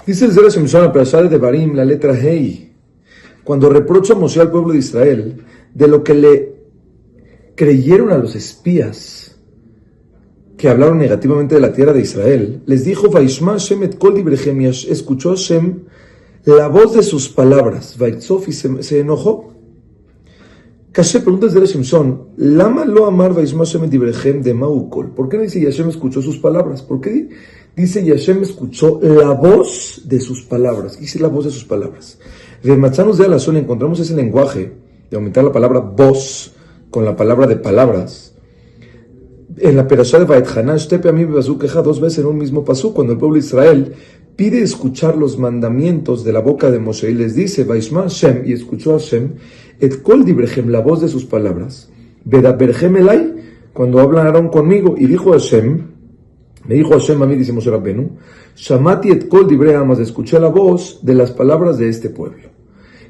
Dice el Zera Shimshon, la Perashá de Devarim, la letra Hei, cuando reprocha a Moshe al pueblo de Israel de lo que le creyeron a los espías que hablaron negativamente de la tierra de Israel, les dijo, Vaishma Hashem et kol dibrechem, escuchó Hashem la voz de sus palabras, Vaitzof, y se enojó. Kashe pregunta el Zera Shimshon, Lama lo amar Vaishma Hashem et dibrechem de Maukol. ¿Por qué no dice Hashem escuchó sus palabras? ¿Por qué dice Hashem escuchó la voz de sus palabras? Dice la voz de sus palabras. De Matzanos de Alazón encontramos ese lenguaje de aumentar la palabra voz con la palabra de palabras. En la Perashá de Vaet Hanan, Shtepe Amim Bebazukeja, 2 veces en un mismo pasú, cuando el pueblo de Israel pide escuchar los mandamientos de la boca de Moshe y les dice, Vaishma Hashem, y escuchó Hashem, et kol dibrechem, la voz de sus palabras, Vedaberhem elai, cuando hablaron conmigo, y dijo Hashem, me dijo Hashem a mí, dice Moshe Rabbenu, Shamati et kol dibre amas, escuché la voz de las palabras de este pueblo.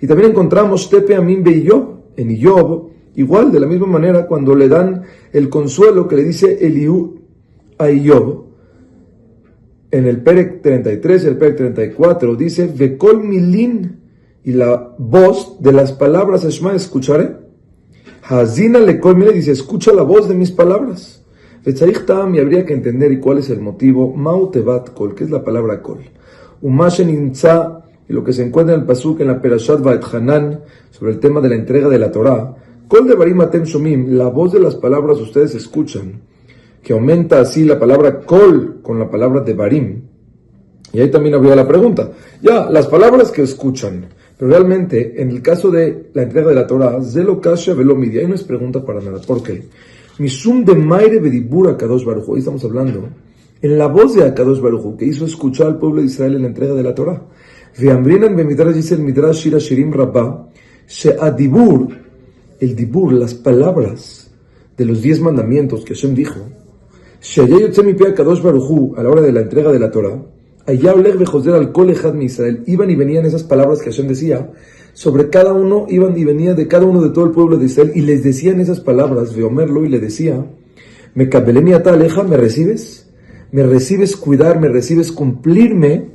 Y también encontramos Tepe Amim Be Iyob, en Iyob, igual, de la misma manera, cuando le dan el consuelo que le dice Eliú a Iyob, en el Perek 33, el Perek 34, dice, Vekol milin, y la voz de las palabras, Shema, escucharé. Hazina le kol milin, dice, escucha la voz de mis palabras. Vetzarich tam, y habría que entender, y cuál es el motivo, Mau tevat kol, que es la palabra kol. Umashen inza, y lo que se encuentra en el pasuk, en la Perashat Vaet Hanan, sobre el tema de la entrega de la Torah, Kol de Barim Atem Shomim, la voz de las palabras ustedes escuchan, que aumenta así la palabra Kol con la palabra de Barim. Y ahí también habría la pregunta, ya, las palabras que escuchan, pero realmente, en el caso de la entrega de la Torah, Zelo Kasha Velo Midi, ahí no es pregunta para nada. ¿Por qué? Mishum de Maire Bedibur Akadosh Baruj Hu, ahí estamos hablando, en la voz de Akadosh Baruj Hu, que hizo escuchar al pueblo de Israel en la entrega de la Torah. Veambrinan Bemidrash, dice el Midrash Shira Shirim Rabbah, She'adibur, el dibur, las palabras de los 10 mandamientos que Hashem dijo, a la hora de la entrega de la Torah, iban y venían esas palabras que Hashem decía, sobre cada uno, iban y venían de cada uno de todo el pueblo de Israel, y les decían esas palabras, Veomerlo, y le decía, me kabeleni ata aleja, ¿me recibes? ¿Me recibes cuidar? ¿Me recibes cumplirme?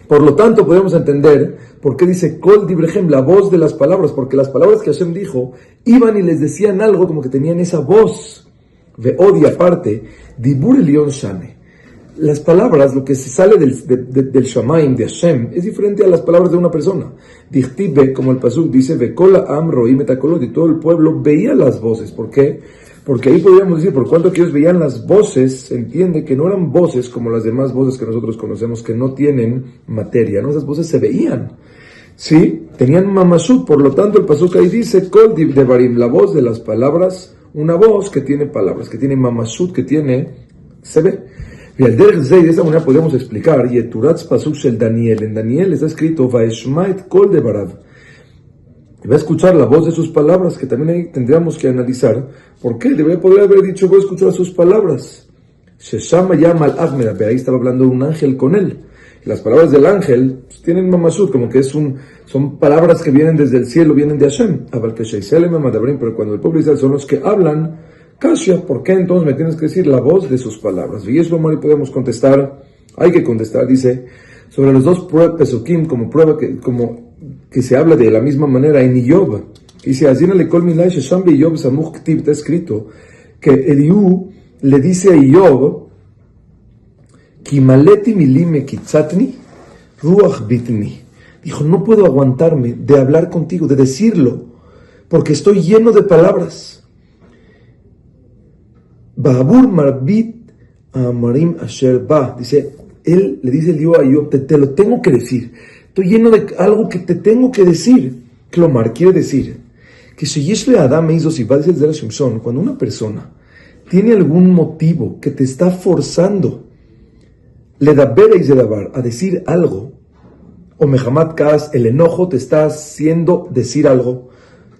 Por lo tanto, podemos entender por qué dice Kol Dibrechem, la voz de las palabras, porque las palabras que Hashem dijo iban y les decían algo como que tenían esa voz. Veodi aparte, Dibur Elion Shane. Las palabras, lo que se sale del Shamaim, de Hashem, es diferente a las palabras de una persona. Dichtibe, como el pasuk dice, Vekola Am Roim et Hakolot, y todo el pueblo veía las voces. ¿Por qué? Porque ahí podríamos decir, por cuanto que ellos veían las voces, se entiende que no eran voces como las demás voces que nosotros conocemos, que no tienen materia, ¿no? Esas voces se veían, ¿sí? Tenían mamashut, por lo tanto el pasuk ahí dice, Kol Devarim, la voz de las palabras, una voz que tiene palabras, que tiene mamashut, que tiene, se ve. Y al Derech Zei, de esta manera podemos explicar, Yeturatz pasuk shel Daniel, en Daniel está escrito, Vaeshma et Kol Devarav, y va a escuchar la voz de sus palabras, que también ahí tendríamos que analizar. ¿Por qué? Podría haber dicho, voy a escuchar sus palabras. Sheshama llama al Ahmed, pero ahí estaba hablando un ángel con él. Y las palabras del ángel pues, tienen mamashut, como que son palabras que vienen desde el cielo, vienen de Hashem. Pero cuando el pueblo de Israel son los que hablan, Kasha, ¿por qué entonces me tienes que decir la voz de sus palabras? Y eso, Mari, podemos contestar, hay que contestar, dice, sobre los 2 pesukim, como prueba que se habla de la misma manera en Iyob. Dice, está escrito que Eliú le dice a Iyob, dijo, no puedo aguantarme de hablar contigo, de decirlo, porque estoy lleno de palabras. Dice, él le dice Eliú a Iyob, te lo tengo que decir. Estoy lleno de algo que te tengo que decir. Klomar quiere decir que si Yeshle Adam hizo si va a decir Zera Shimshon, cuando una persona tiene algún motivo que te está forzando le da vera y zedabar a decir algo, o mehamat kas, el enojo te está haciendo decir algo,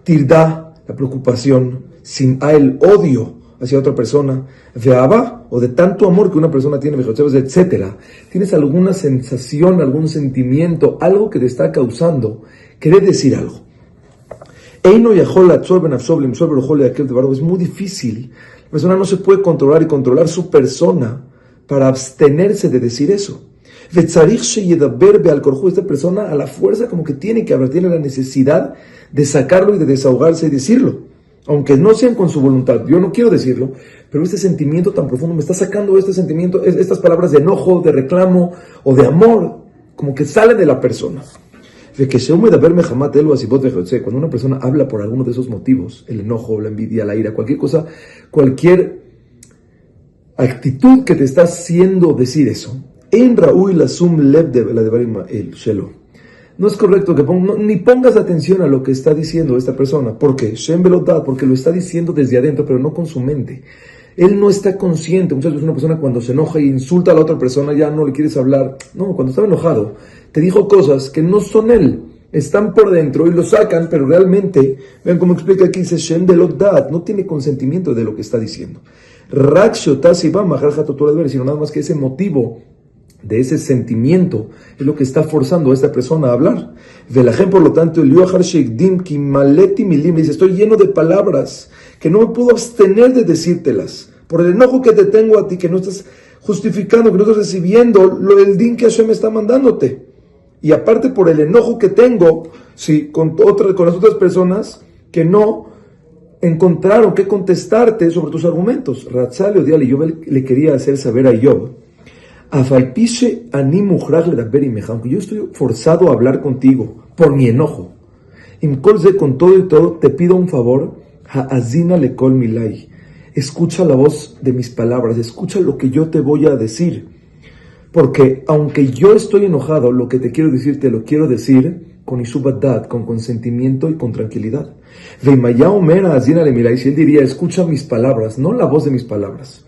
tirda, la preocupación, sin a el odio hacia otra persona, veaba, o de tanto amor que una persona tiene, etcétera, tienes alguna sensación, algún sentimiento, algo que te está causando, querer decir algo. Es muy difícil, la persona no se puede controlar y controlar su persona para abstenerse de decir eso. Esta persona a la fuerza como que tiene que hablar, tiene la necesidad de sacarlo y de desahogarse y decirlo, aunque no sean con su voluntad. Yo no quiero decirlo, pero este sentimiento tan profundo me está sacando este sentimiento, estas palabras de enojo, de reclamo o de amor, como que salen de la persona. Cuando una persona habla por alguno de esos motivos, el enojo, la envidia, la ira, cualquier cosa, cualquier actitud que te está haciendo decir eso, no es correcto que ni pongas atención a lo que está diciendo esta persona. ¿Por qué? Porque lo está diciendo desde adentro, pero no con su mente. Él no está consciente. Muchas veces una persona cuando se enoja y insulta a la otra persona, ya no le quieres hablar. No, cuando estaba enojado, te dijo cosas que no son él. Están por dentro y lo sacan, pero realmente, vean cómo explica aquí, dice Shem de Lodat, no tiene consentimiento de lo que está diciendo. Sino nada más que ese motivo de ese sentimiento es lo que está forzando a esta persona a hablar. Velajem, por lo tanto, dice, estoy lleno de palabras que no me puedo abstener de decírtelas por el enojo que te tengo a ti, que no estás justificando, que no estás recibiendo el din que Hashem está mandándote, y aparte por el enojo que tengo con las otras personas que no encontraron qué contestarte sobre tus argumentos. Ratzal odiale, yo le quería hacer saber a Job, aunque yo estoy forzado a hablar contigo por mi enojo, con todo y todo, te pido un favor, ha'azina lekol milay, escucha la voz de mis palabras, escucha lo que yo te voy a decir, porque aunque yo estoy enojado, lo que te quiero decir, te lo quiero decir con isubadat, con consentimiento y con tranquilidad. Veimaya omer ha'azina le milay, si él diría, escucha mis palabras, no la voz de mis palabras.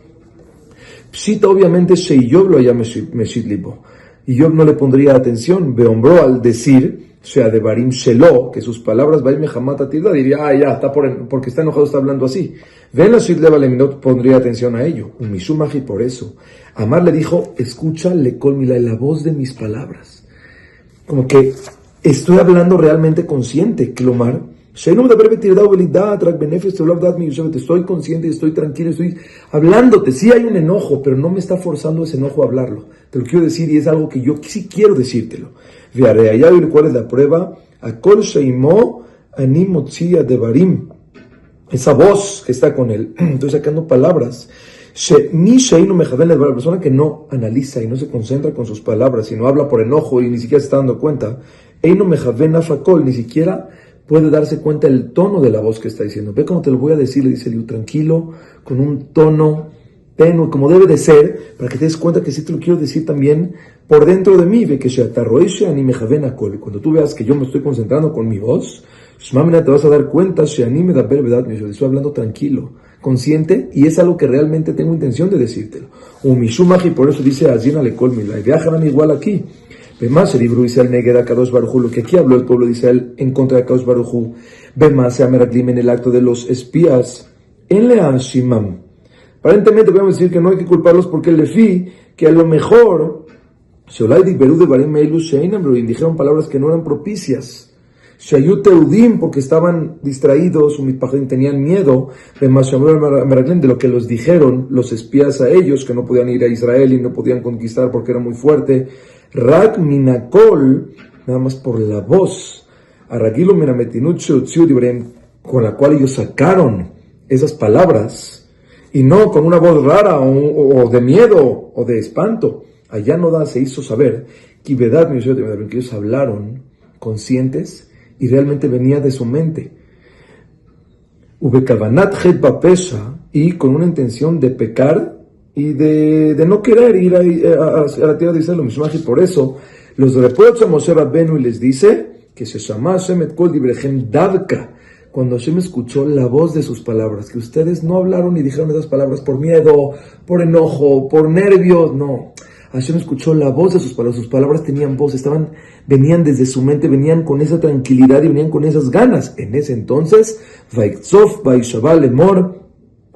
Pshita, obviamente, Sheyob lo haya meshit libo. Y Job no le pondría atención. Beombró al decir, o sea, de Barim Shelo, que sus palabras, Baim Hamata Tilda, diría, ya, está porque está enojado, está hablando así. Ven la Shit Leva Leminot, pondría atención a ello. Un Mishumaji, por eso. Amar le dijo, escucha, le colmila, la voz de mis palabras. Como que estoy hablando realmente consciente, Klomar. Estoy consciente, estoy tranquilo, estoy hablándote. Sí hay un enojo, pero no me está forzando ese enojo a hablarlo. Te lo quiero decir y es algo que yo sí quiero decírtelo. ¿Cuál es la prueba? Esa voz que está con él. Estoy sacando palabras. La persona que no analiza y no se concentra con sus palabras, sino habla por enojo y ni siquiera se está dando cuenta, ni siquiera puede darse cuenta el tono de la voz que está diciendo. Ve cómo te lo voy a decir, le dice Eliú, tranquilo, con un tono tenue, como debe de ser, para que te des cuenta que sí te lo quiero decir también por dentro de mí. Ve que cuando tú veas que yo me estoy concentrando con mi voz, te vas a dar cuenta, estoy hablando tranquilo, consciente, y es algo que realmente tengo intención de decírtelo. Y por eso dice, viajan igual aquí. Lo que aquí habló el pueblo de Israel en contra de Kadosh Baruj Hu, en el acto de los espías, en Lean Shimam. Aparentemente podemos decir que no hay que culparlos porque el Lefi, que a lo mejor dijeron palabras que no eran propicias. Porque estaban distraídos, tenían miedo de lo que los dijeron los espías a ellos, que no podían ir a Israel y no podían conquistar porque era muy fuerte. Rak minakol, nada más por la voz, Aragilo minametinut con la cual ellos sacaron esas palabras, y no con una voz rara o de miedo o de espanto. Allá no se hizo saber que ellos hablaron conscientes y realmente venía de su mente. Y con una intención de pecar y de no querer ir a la tierra de Israel. Y por eso los reprocha a Moshe Rabbenu y les dice que se llama Hashem et kol dibrechem davka, cuando Hashem escuchó la voz de sus palabras, que ustedes no hablaron y dijeron esas palabras por miedo, por enojo, por nervios, no. Hashem escuchó la voz de sus palabras tenían voz, venían desde su mente, venían con esa tranquilidad y venían con esas ganas. En ese entonces, Vaiktzof, Vaishabal, Lemor,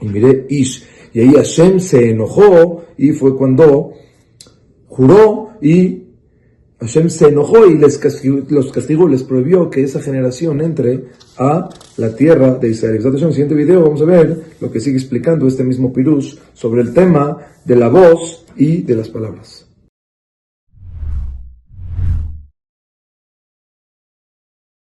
y miré Ish. Y ahí Hashem se enojó y fue cuando juró y Hashem se enojó y los castigó, les prohibió que esa generación entre a la tierra de Israel. En el siguiente video vamos a ver lo que sigue explicando este mismo Pirush sobre el tema de la voz y de las palabras.